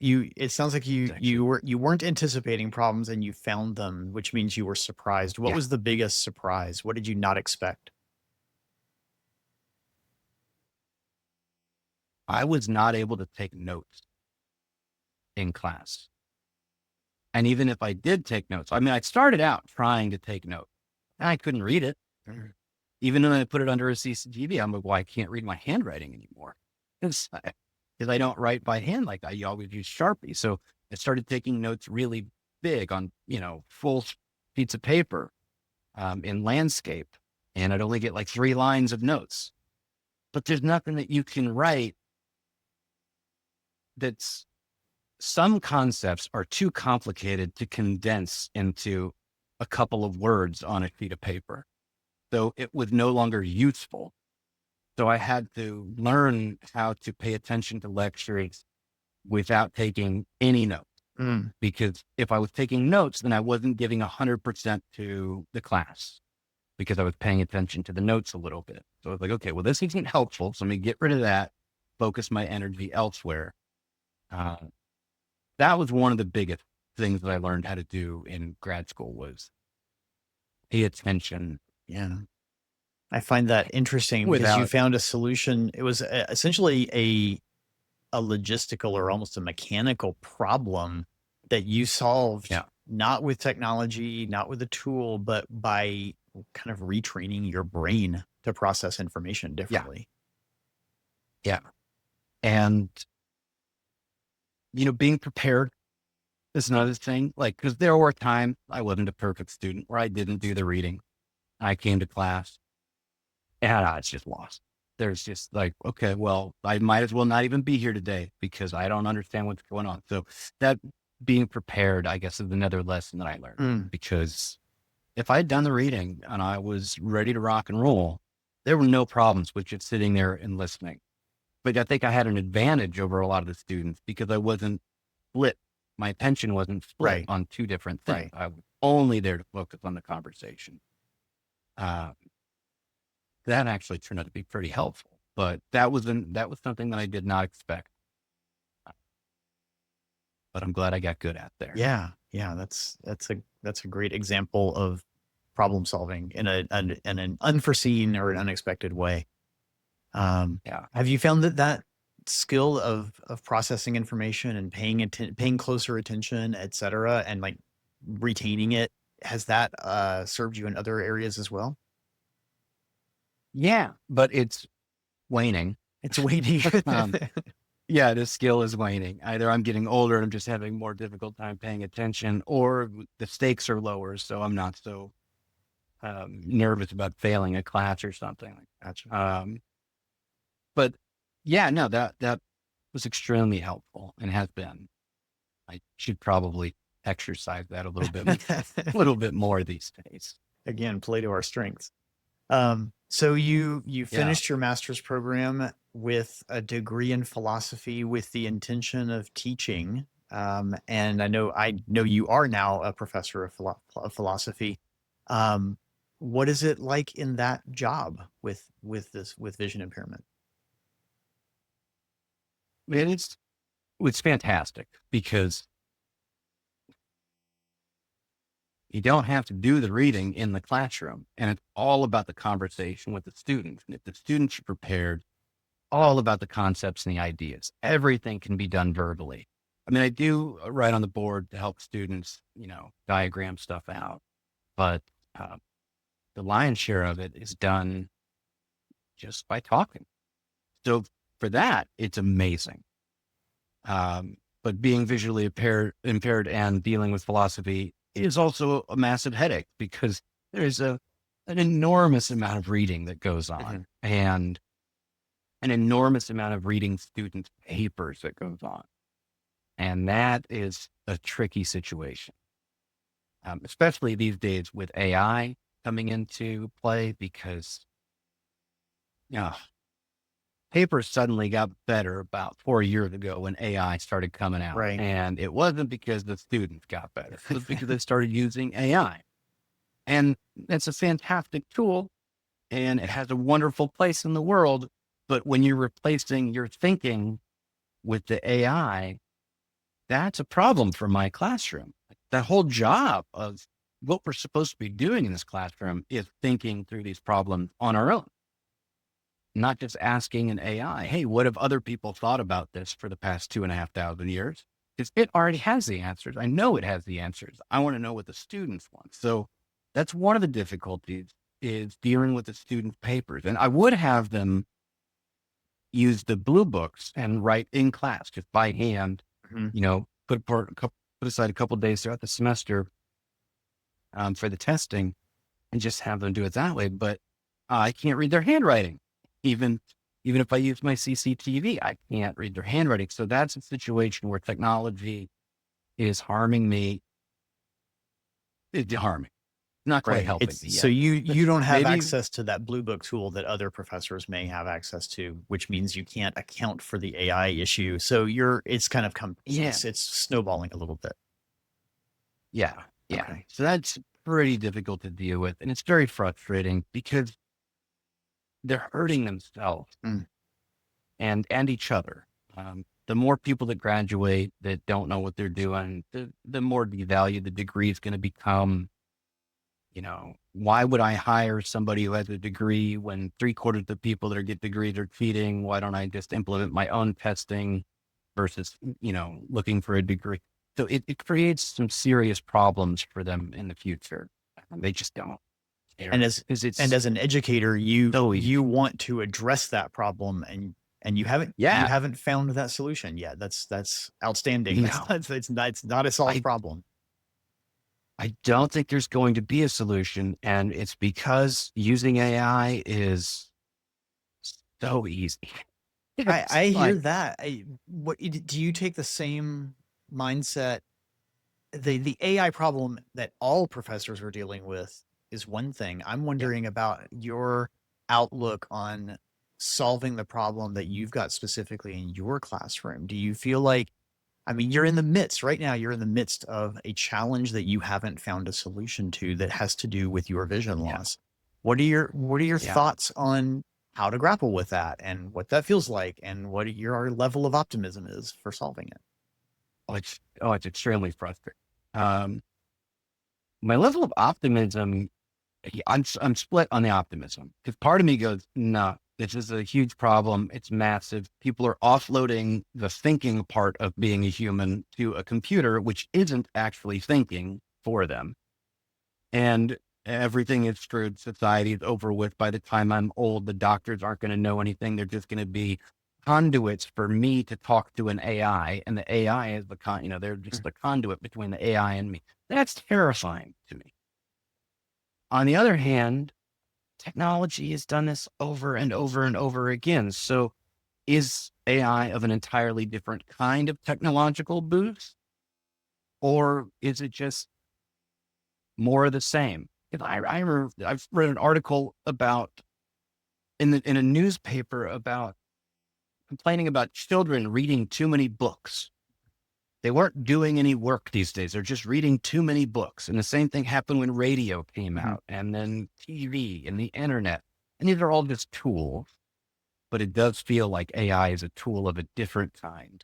It sounds like you weren't anticipating problems and you found them, which means you were surprised. What was the biggest surprise? What did you not expect? I was not able to take notes in class. And even if I did take notes, I mean, I started out trying to take notes and I couldn't read it. Even when I put it under a CCTV, I'm like, well, I can't read my handwriting anymore. Because I don't write by hand like that. You always use Sharpie. So I started taking notes really big on, full sheets of paper in landscape. And I'd only get like 3 lines of notes. But there's nothing that you can write that's, some concepts are too complicated to condense into a couple of words on a sheet of paper. So it was no longer useful. So I had to learn how to pay attention to lectures without taking any notes. Because if I was taking notes, then I wasn't giving 100% to the class, because I was paying attention to the notes a little bit. So I was like, okay, well, this isn't helpful. So let me get rid of that, focus my energy elsewhere. Uh, that was one of the biggest things that I learned how to do in grad school was pay attention. Yeah. I find that interesting because you Without, found a solution. It was essentially a logistical or almost a mechanical problem that you solved, yeah, not with technology, not with a tool, but by kind of retraining your brain to process information yeah, differently. yeah. And, being prepared is another thing. Like, because there were times I wasn't a perfect student where I didn't do the reading. I came to class and I was just lost. There's just like, okay, well, I might as well not even be here today because I don't understand what's going on. So that being prepared, I guess, is another lesson that I learned Mm, because if I had done the reading and I was ready to rock and roll, there were no problems with just sitting there and listening. But I think I had an advantage over a lot of the students because I wasn't split. My attention wasn't split right, on two different things. right. I was only there to focus on the conversation. Uh, that actually turned out to be pretty helpful, but that was something that I did not expect. But I'm glad I got good at there. Yeah, yeah. That's a great example of problem solving in an unforeseen or an unexpected way. Yeah. Have you found that skill of processing information and paying closer attention, et cetera, and like retaining it, has that served you in other areas as well? Yeah, but it's waning. It's waiting. Um, yeah, the skill is waning. Either I'm getting older and I'm just having more difficult time paying attention, or the stakes are lower, so I'm not so nervous about failing a class or something like Gotcha. that. But yeah, no, that was extremely helpful and has been. I should probably exercise that a little bit more these days. Again, play to our strengths. So you Yeah. finished your master's program with a degree in philosophy with the intention of teaching. And I know you are now a professor of philosophy. Um, what is it like in that job with vision impairment? And it's fantastic because you don't have to do the reading in the classroom and it's all about the conversation with the students. And if the students are prepared, all about the concepts and the ideas, everything can be done verbally. I mean, I do write on the board to help students, diagram stuff out, but uh, the lion's share of it is done just by talking. So for that, it's amazing. But being visually impaired and dealing with philosophy is also a massive headache because there's an enormous amount of reading that goes Mhm. on and an enormous amount of reading students' papers that goes on. And that is a tricky situation, especially these days with AI coming into play because, you know, papers suddenly got better about 4 years ago when AI started coming out. Right. And it wasn't because the students got better. It was because they started using AI. And it's a fantastic tool and it has a wonderful place in the world. But when you're replacing your thinking with the AI, that's a problem for my classroom. That whole job of what we're supposed to be doing in this classroom is thinking through these problems on our own, not just asking an AI, hey, what have other people thought about this for the past 2,500 years? Because it already has the answers. I know it has the answers. I want to know what the students want. So that's one of the difficulties is dealing with the students' papers. And I would have them use the blue books and write in class just by hand, Mhm. put aside a couple of days throughout the semester for the testing and just have them do it that way. But I can't read their handwriting. Even if I use my CCTV, I can't read their handwriting. So that's a situation where technology is harming me. It's harming, not quite Right. helping me It's so yet. you don't have Maybe, access to that blue book tool that other professors may have access to, which means you can't account for the AI issue. So it's kind of yeah, it's snowballing a little bit. yeah, yeah. Okay. So that's pretty difficult to deal with. And it's very frustrating because they're hurting themselves Mm. and each other. The more people that graduate that don't know what they're doing, the more devalued the degree is going to become. Why would I hire somebody who has a degree when 3/4 of the people that get degrees are cheating? Why don't I just implement my own testing versus, looking for a degree? So it creates some serious problems for them in the future. They just don't And care as because and it's as an educator, you so easy. you want to address that problem, and you Yeah. haven't found that solution yet. That's outstanding. That's No, not it's not a solved I problem. I don't think there's going to be a solution. And it's because using AI is so easy. It's I hear like, that. Do you take the same mindset? The AI problem that all professors are dealing with is one thing. I'm yeah, wondering about your outlook on solving the problem that you've got specifically in your classroom. Do you feel like, I mean, you're in the midst right now, you're in the midst of a challenge that you haven't found a solution to that has to do with your vision yeah, loss. What are your yeah. thoughts on how to grapple with that and what that feels like and what your level of optimism is for solving it? It's extremely frustrating. Um, my level of optimism, I'm split on the optimism because part of me goes, no, this is a huge problem. It's massive. People are offloading the thinking part of being a human to a computer, which isn't actually thinking for them. And everything is screwed. Society is over with. By the time I'm old, the doctors aren't going to know anything. They're just going to be conduits for me to talk to an AI, and the AI is they're just the conduit between the AI and me. That's terrifying to me. On the other hand, technology has done this over and over and over again. So is AI of an entirely different kind of technological boost, or is it just more of the same? Because I've read an article about in a newspaper about complaining about children reading too many books. They weren't doing any work these days. They're just reading too many books. And the same thing happened when radio came Mhm. out and then TV and the internet. And these are all just tools, but it does feel like AI is a tool of a different kind.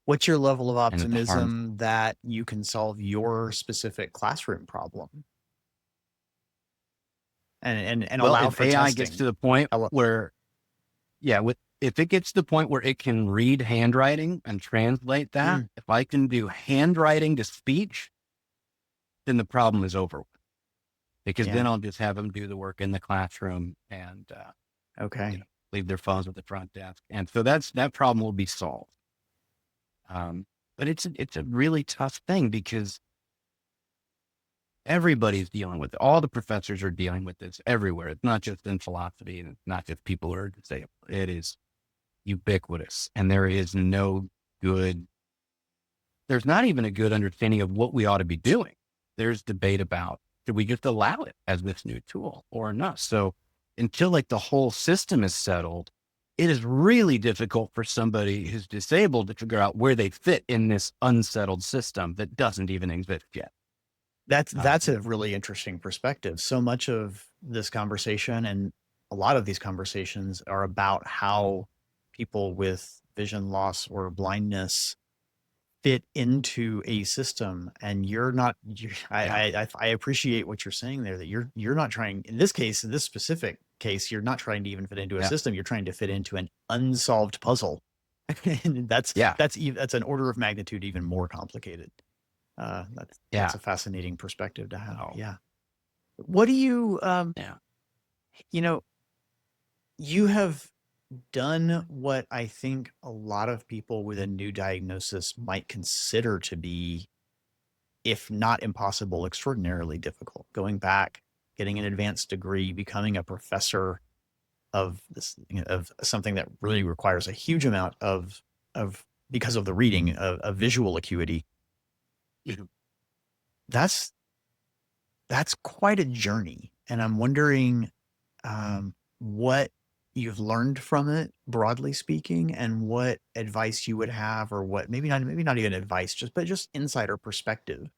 What's your level of And it's harmful. optimism that you can solve your specific classroom problem and Well, allow if for AI gets to testing? the point Allo- where, yeah, if it gets to the point where it can read handwriting and translate that, Mm, if I can do handwriting to speech, then the problem is over with. Because yeah. then I'll just have them do the work in the classroom and, Okay. leave their phones at the front desk. And so that problem will be solved. Um, but it's a really tough thing because everybody's dealing with it. All the professors are dealing with this everywhere. It's not just in philosophy and it's not just people who are disabled. It is ubiquitous. And good, there's not even a good understanding of what we ought to be doing. There's debate about, should we just allow it as this new tool or not? So until like the whole system is settled, it is really difficult for somebody who's disabled to figure out where they fit in this unsettled system that doesn't even exist yet. That's a really interesting perspective. So much of this conversation and a lot of these conversations are about how people with vision loss or blindness fit into a system, and Yeah. I appreciate what you're saying there, that you're not trying, in this case, in this specific case, you're not trying to even fit into a Yeah. system. You're trying to fit into an unsolved puzzle. And Yeah. that's an order of magnitude even more complicated. That's Yeah. a fascinating perspective to have. Oh, Yeah. What do you yeah. you know, you have done what I think a lot of people with a new diagnosis might consider to be, if not impossible, extraordinarily difficult. Going back, getting an advanced degree, becoming a professor of this, of something that really requires a huge amount of because of the reading of visual acuity. Mhm. That's that's quite a journey, and I'm wondering what you've learned from it, broadly speaking, and what advice you would have, or what maybe not even advice, just insider perspective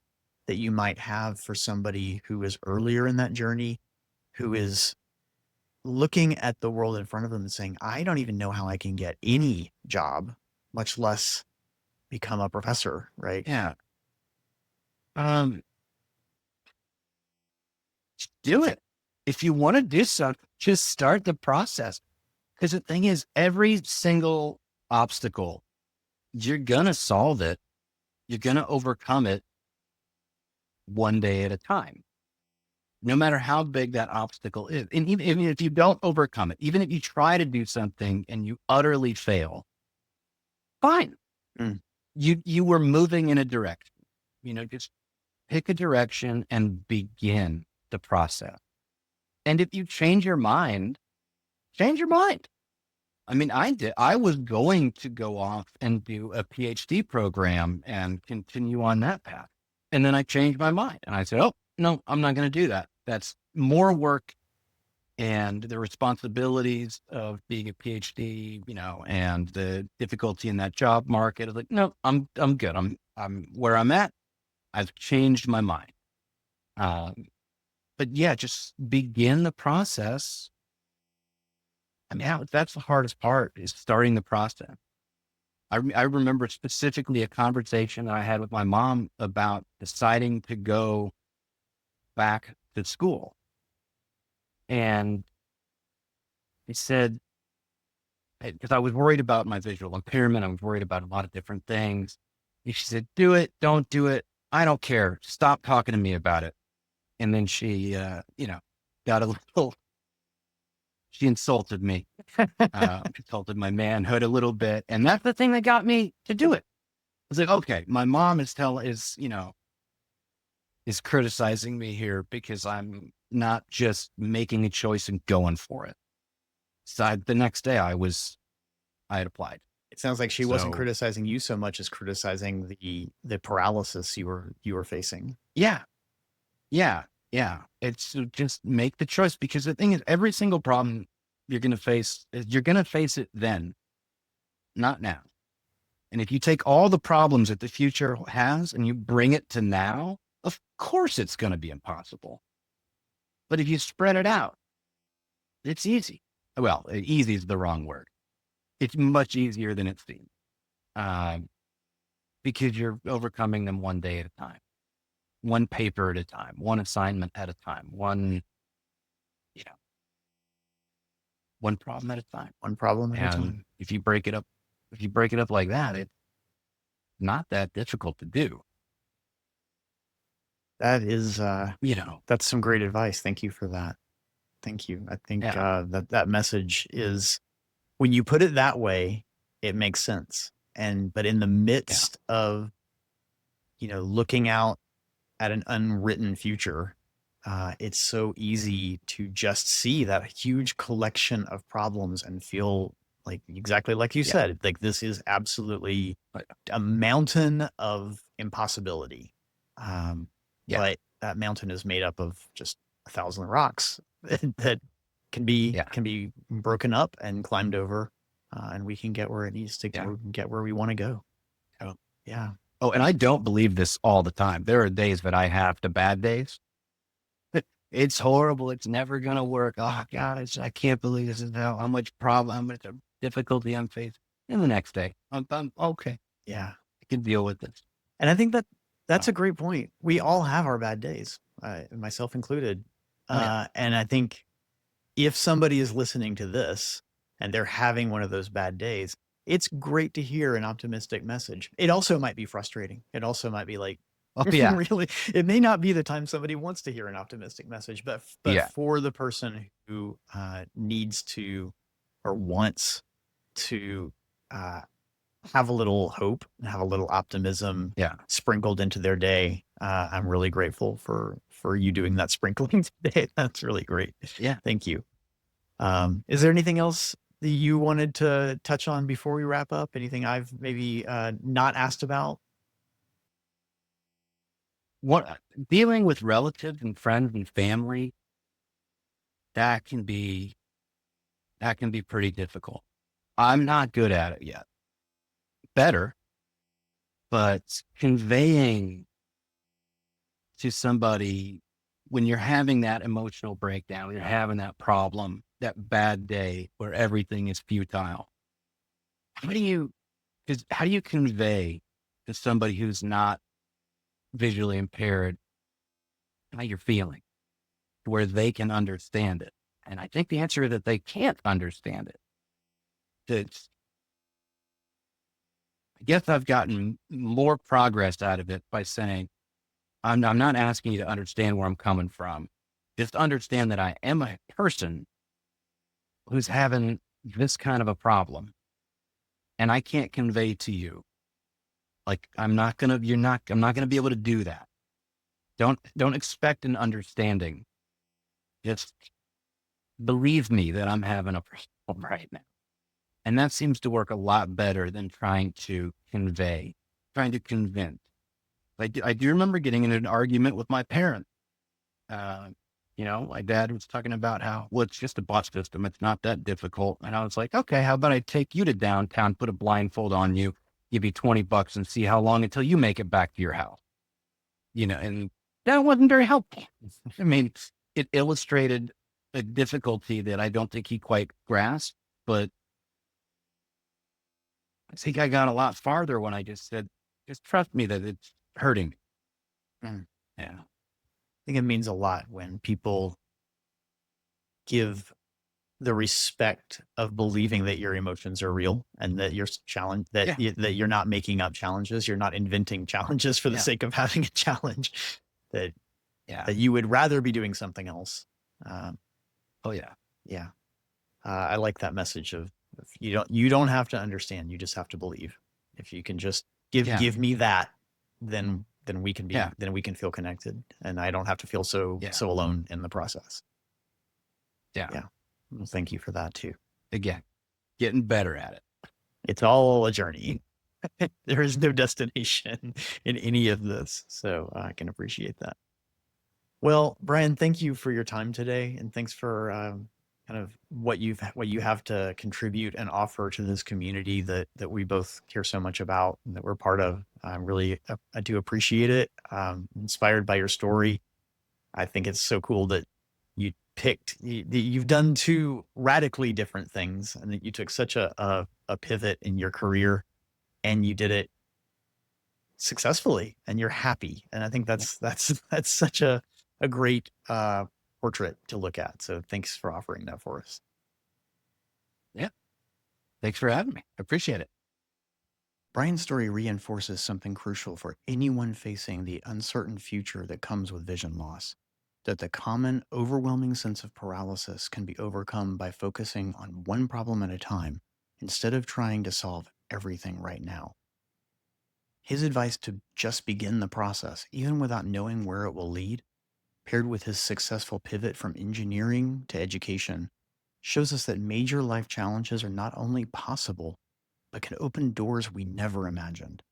that you might have for somebody who is earlier in that journey, who is looking at the world in front of them and saying, I don't even know how I can get any job, much less become a professor, right? Yeah. Um, do it. If you want to do something, just start the process. Because the thing is, every single obstacle, you're going to solve it. You're going to overcome it one day at a time, no matter how big that obstacle is. And even if you don't overcome it, even if you try to do something and you utterly fail, fine. Mm. You were moving in a direction, just pick a direction and begin the process. And if you change your mind, change your mind. I mean, I did. I was going to go off and do a PhD program and continue on that path. And then I changed my mind and I said, oh, no, I'm not going to do that. That's more work and the responsibilities of being a PhD, and the difficulty in that job market. I was like, no, I'm good. I'm where I'm at. I've changed my mind. But yeah, just begin the process. I mean, that's the hardest part, is starting the process. I remember specifically a conversation that I had with my mom about deciding to go back to school. And he said, because I was worried about my visual impairment, I was worried about a lot of different things. And she said, do it, don't do it. I don't care. Stop talking to me about it. And then she, got a little, she insulted me, insulted my manhood a little bit. And that's the thing that got me to do it. I was like, okay, my mom is criticizing me here because I'm not just making a choice and going for it. So the next day I had applied. It sounds like she wasn't So criticizing you so much as criticizing the paralysis you were facing. yeah, yeah, yeah. It's just make the choice, because the thing is, every single problem you're going to face it then, not now. And if you take all the problems that the future has and you bring it to now, of course it's going to be impossible. But if you spread it out, it's easy. Well, easy is the wrong word. It's much easier than it seems, because you're overcoming them one day at a time, one paper at a time, one assignment at a time, one problem at a time. One problem at a time. And if you break it up like that, it's not that difficult to do. That is, that's some great advice. Thank you for that. Thank you. I think that message is, when you put it that way, it makes sense. But in the midst of, looking out at an unwritten future, it's so easy to just see that huge collection of problems and feel like, exactly like you said, like this is absolutely a mountain of impossibility. But that mountain is made up of just 1,000 rocks that can be broken up and climbed over, and we can get where it needs to go, get where we want to go. Oh. Yeah. Oh, and I don't believe this all the time. There are days that I have the bad days. It's horrible. It's never going to work. Oh God, I can't believe this is how much difficulty I'm facing. And the next day, I'm okay. Yeah. I can deal with this. And I think that's a great point. We all have our bad days, myself included. And I think if somebody is listening to this and they're having one of those bad days, it's great to hear an optimistic message. It also might be frustrating. It also might be like, really, it may not be the time somebody wants to hear an optimistic message, but for the person who needs to or wants to have a little hope and have a little optimism sprinkled into their day, I'm really grateful for you doing that sprinkling today. That's really great. Yeah. Thank you. Is there anything else that you wanted to touch on before we wrap up? Anything I've maybe not asked about? Dealing with relatives and friends and family, that can be pretty difficult. I'm not good at it yet. Better, but conveying to somebody when you're having that emotional breakdown, when you're having that problem, that bad day where everything is futile? How do you, how do you convey to somebody who's not visually impaired how you're feeling to where they can understand it? And I think the answer is that they can't understand it. It's, I guess I've gotten more progress out of it by saying, I'm not asking you to understand where I'm coming from. Just understand that I am a person who's having this kind of a problem. And I can't convey to you, like, I'm not going to be able to do that. Don't expect an understanding. Just believe me that I'm having a problem right now. And that seems to work a lot better than trying to convey, trying to convince. I do remember getting in an argument with my parents. My dad was talking about how, well, it's just a bus system. It's not that difficult. And I was like, okay, how about I take you to downtown, put a blindfold on you, give you $20 and see how long until you make it back to your house. And that wasn't very helpful. I mean, it illustrated a difficulty that I don't think he quite grasped, but I think I got a lot farther when I just said, just trust me that it's hurting me. Mm. Yeah. I think it means a lot when people give the respect of believing that your emotions are real and that you're challenged, that that you're not making up challenges, you're not inventing challenges for the sake of having a challenge, that you would rather be doing something else. I like that message of you don't have to understand, you just have to believe. If you can just give me that, then we can be then we can feel connected, and I don't have to feel so alone in the process. Well, thank you for that too. Again, getting better at it. It's all a journey. There is no destination in any of this, so I can appreciate that. Well, Brian, thank you for your time today, and thanks for kind of what you have to contribute and offer to this community that we both care so much about and that we're part of. I do appreciate it. Inspired by your story. I think it's so cool that you've done two radically different things, and that you took such a pivot in your career, and you did it successfully, and you're happy. And I think that's such a great portrait to look at. So thanks for offering that for us. Yeah. Thanks for having me. I appreciate it. Brian's story reinforces something crucial for anyone facing the uncertain future that comes with vision loss, that the common, overwhelming sense of paralysis can be overcome by focusing on one problem at a time instead of trying to solve everything right now. His advice to just begin the process, even without knowing where it will lead, paired with his successful pivot from engineering to education, shows us that major life challenges are not only possible, but can open doors we never imagined.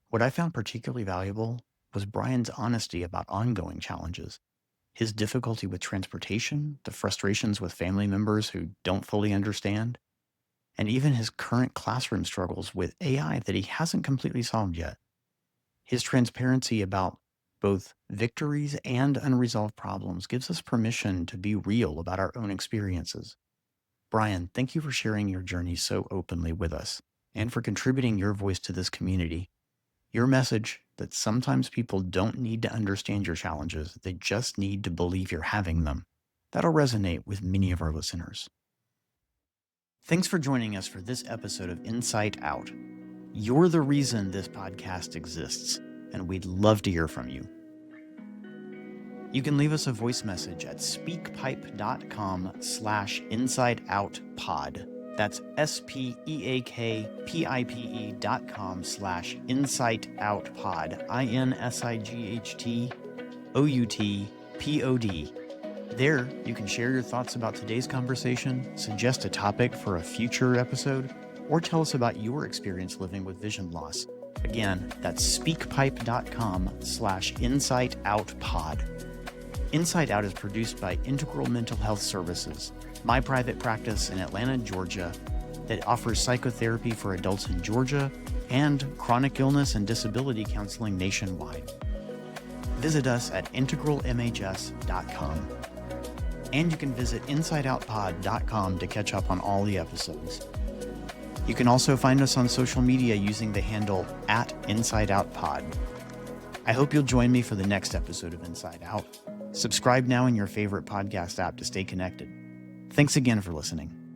What I found particularly valuable was Brian's honesty about ongoing challenges, his difficulty with transportation, the frustrations with family members who don't fully understand, and even his current classroom struggles with AI that he hasn't completely solved yet. His transparency about both victories and unresolved problems gives us permission to be real about our own experiences. Brian, thank you for sharing your journey so openly with us and for contributing your voice to this community. Your message that sometimes people don't need to understand your challenges, they just need to believe you're having them. That'll resonate with many of our listeners. Thanks for joining us for this episode of Insight Out. You're the reason this podcast exists, and we'd love to hear from you. You can leave us a voice message at speakpipe.com/insideoutpod. That's speakpipe.com/insightoutpod. INSIGHTOUTPOD. There, you can share your thoughts about today's conversation, suggest a topic for a future episode, or tell us about your experience living with vision loss. Again, that's speakpipe.com/insightoutpod. Insight Out is produced by Integral Mental Health Services, my private practice in Atlanta, Georgia, that offers psychotherapy for adults in Georgia and chronic illness and disability counseling nationwide. visit us at integralmhs.com. And you can visit insideoutpod.com to catch up on all the episodes. You can also find us on social media using the handle @InsideOutPod. I hope you'll join me for the next episode of Inside Out. Subscribe now in your favorite podcast app to stay connected. Thanks again for listening.